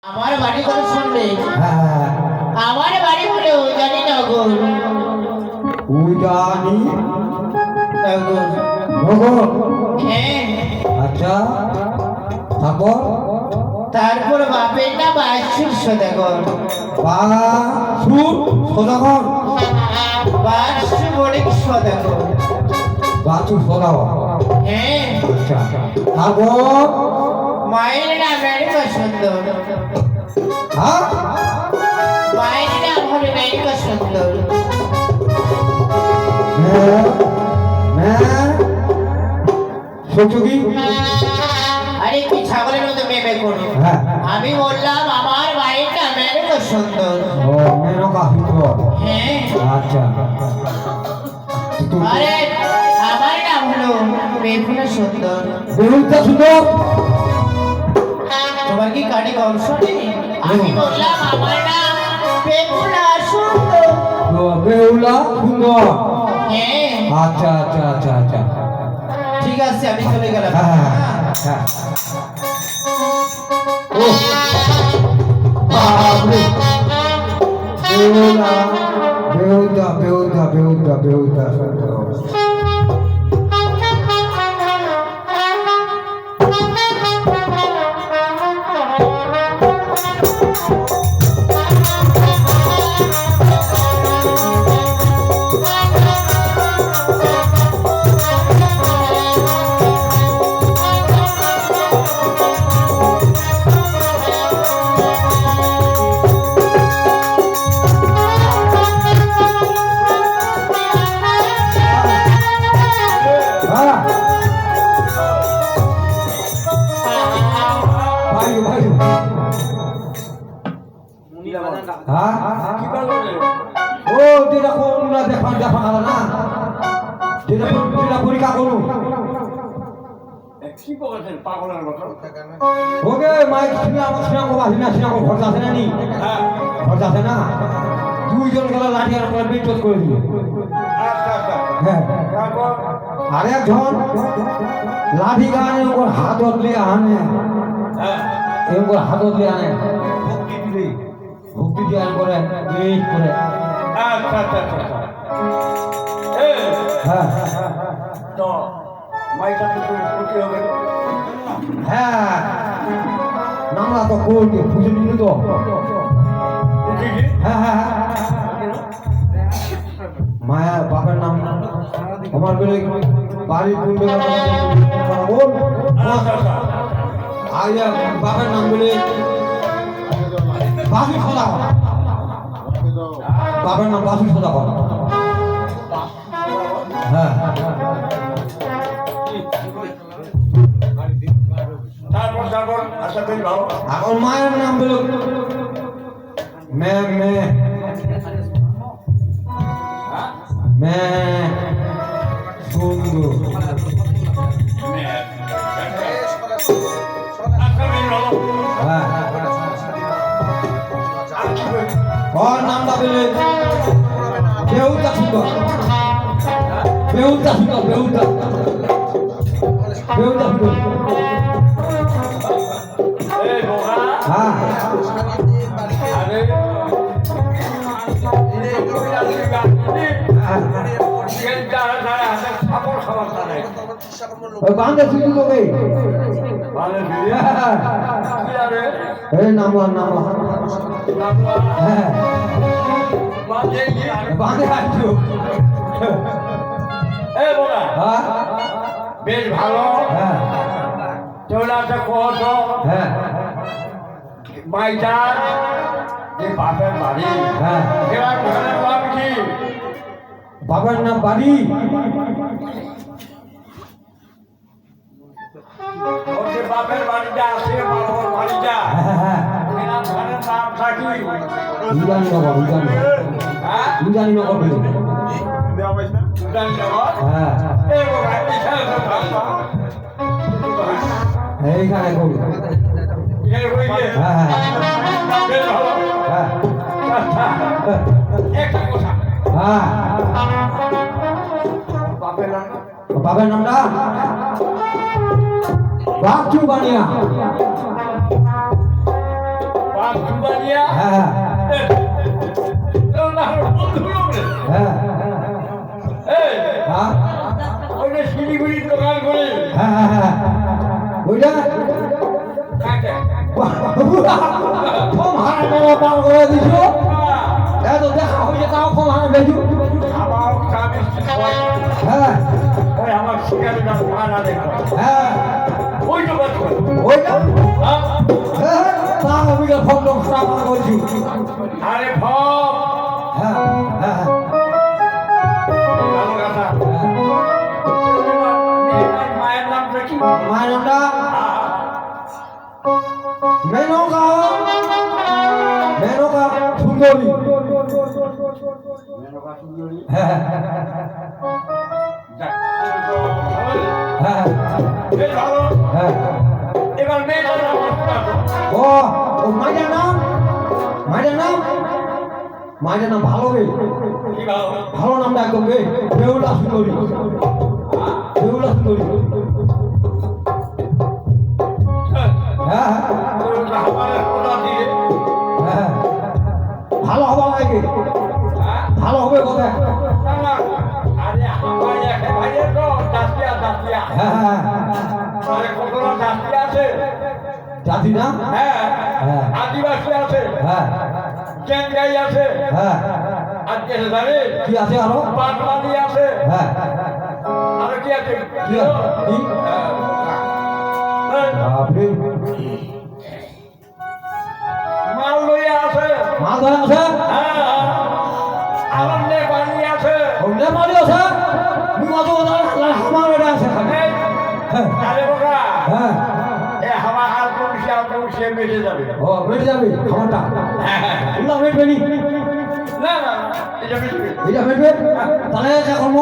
আমার বাড়ি কথা শুনবে? আমার বাড়ি হলো উজানি নগর। উজানি নগর? নগর? হ্যাঁ। আচ্ছা, তারপর? তারপর বাপের নাম বাসুর সদাগর। বাসুর সদাগর? বাসু বড়ি সদাগর। বাসুর সদাগর? হ্যাঁ। আচ্ছা, তারপর? মায়ের নাম মেরিকা সুন্দর। হ্যাঁ, মায়ের নাম হলো মেরিকা সুন্দর। সত্যি? আরে তুই ছাগলের মতো মেমে করো। আমি বললাম আমার মায়ের নাম মেরিকা সুন্দর। ও মেনকা সুন্দর? হ্যাঁ। আচ্ছা, আরে আমার নাম হলো বেগুনা সুন্দর। বেহুলা সুন্দর? তোমার কি কানে কংস নেই? আমি বললাম আমার নাম বেগুনা সুন্দর। বেহুলা সুন্দর? হ্যাঁ। আচ্ছা আচ্ছা আচ্ছা আচ্ছা, ঠিক আছে, আমি চলে গেলাম। হ্যাঁ। ও বাবরে, বেহুলা বেহুলা বেহুলা বেহুলা বেহুলা ও যেটা করুন না, দেখা দেখা গেল না, যেটা পরীক্ষা করুন। ওকে মাইক শুনে আমার সিনাকো বাসি না, সিনাকো খরচা আছে না? নি খরচা আছে না? দুইজন গেল লাঠি আর করে বেচত করে দিল। হ্যাঁ, আর একজন লাঠি গানে ওর হাত দিয়ে আনে, এরকম হাত দিয়ে আনে, ভক্তি দিয়ে করে বেশ করে। হ্যাঁ হ্যাঁ, নামলা তো কোর্টে বুঝে নিল তো। হ্যাঁ হ্যাঁ হ্যাঁ, মায়া বাপের নাম আমার বেলে বাড়ি কুন্ডে আগে বাপের নাম বলে বাসু সদা, বাপের নাম বাসু সদা। হ্যাঁ, এখন মায়ের নাম বলে মে মে মে সুন্দর। হ্যাঁ, ওর নামটা বলে বেহুলা সুন্দর। বেহুলা সুন্দর, বেহুলা বেহুলা সুন্দর। হ্যাঁ, বাংলা শুধু তোকে নামলা নামলা হ্যাঁ বাঁধে আসছো। বেশ ভালো। হ্যাঁ চলে আসে কত হ্যাঁ মাইটার যে বাপের বাড়ি। হ্যাঁ, এবার ঘরের বাপ কি? বাবার নাম বাড়ি। ওর বাপের বাড়িটা আছে, বাবার বাড়িটা হ্যাঁ, এরা ঘরের নাম থাকি। উজানিনগর, উজানিনগর, হ্যাঁ, উজানিনগর বলে। উদাননগর। হ্যাঁ, এই বাবা, এখানে তো বাবা। এইখানে করবো। এখানে হয়েছে। হ্যাঁ হ্যাঁ বেশ ভালো। হ্যাঁ একটা কথা, হ্যাঁ, বাপের নাম বাবার নামটা বাচ্চু বানিয়া। বাপ দুবানিয়া হ্যাঁ তোর নাম বন্ধু লোক রে হ্যাঁ এই হ্যাঁ ওইটা শিলিগুড়ির দোকান করে হ্যাঁ হ্যাঁ ওইটা কাকে ফোন হারা মেলা পার করে দিছো এত দেখা হয়েছে তাও ফোন হারা বেজু আমার কামিজ হ্যাঁ ওই আমার শিকারি না ভাড়া দেখো হ্যাঁ ওই তো বাচ্চা ওইটা হ্যাঁ হ্যাঁ তা আমি ফোন তো খারাপ করেছি আরে ভব হ্যাঁ হ্যাঁ ভালো কথা মায়ের নামটা কি মায়ের নামটা মেনকা মেনকা সুন্দরী হ্যাঁ হ্যাঁ বেশ ভালো হ্যাঁ এবার মেয়েটার নাম ও ও মায়ের নাম ভালো রে কি ভালো ভালো নামটা একদম রে বেহুলা সুন্দরী হ্যাঁ আমার কথা দিয়ে হ্যাঁ ভালো হবা লাগে ভালো হবে কথা না আরে আমার একে ভাইয়ের তো দাসিয়া হ্যাঁ হ্যাঁ আরে কতটা দাসি আছে জাতি না হ্যাঁ হ্যাঁ আদিবাসী আছে হ্যাঁ চেঙ্গাই আছে হ্যাঁ আর কে জানে কি আছে আরো পাটবানি আছে হ্যাঁ আর কি আছে কি আছে? কি আপনি মাল লইয়া আছে মাল ধরে আছে হ্যাঁ আমার নেপালি আছে ওনে মারি আছে বিমাদ আমার এটা আছে এই, হ্যাঁ আরে বাবা হ্যাঁ এ হাওয়া হাল পুলিশে মেটে যাবে ও মেরে যাবে খাবারটা উল্লা মেটবে নি না না এটা মেটে এটা মেটবে তাহলে একটা কর্ম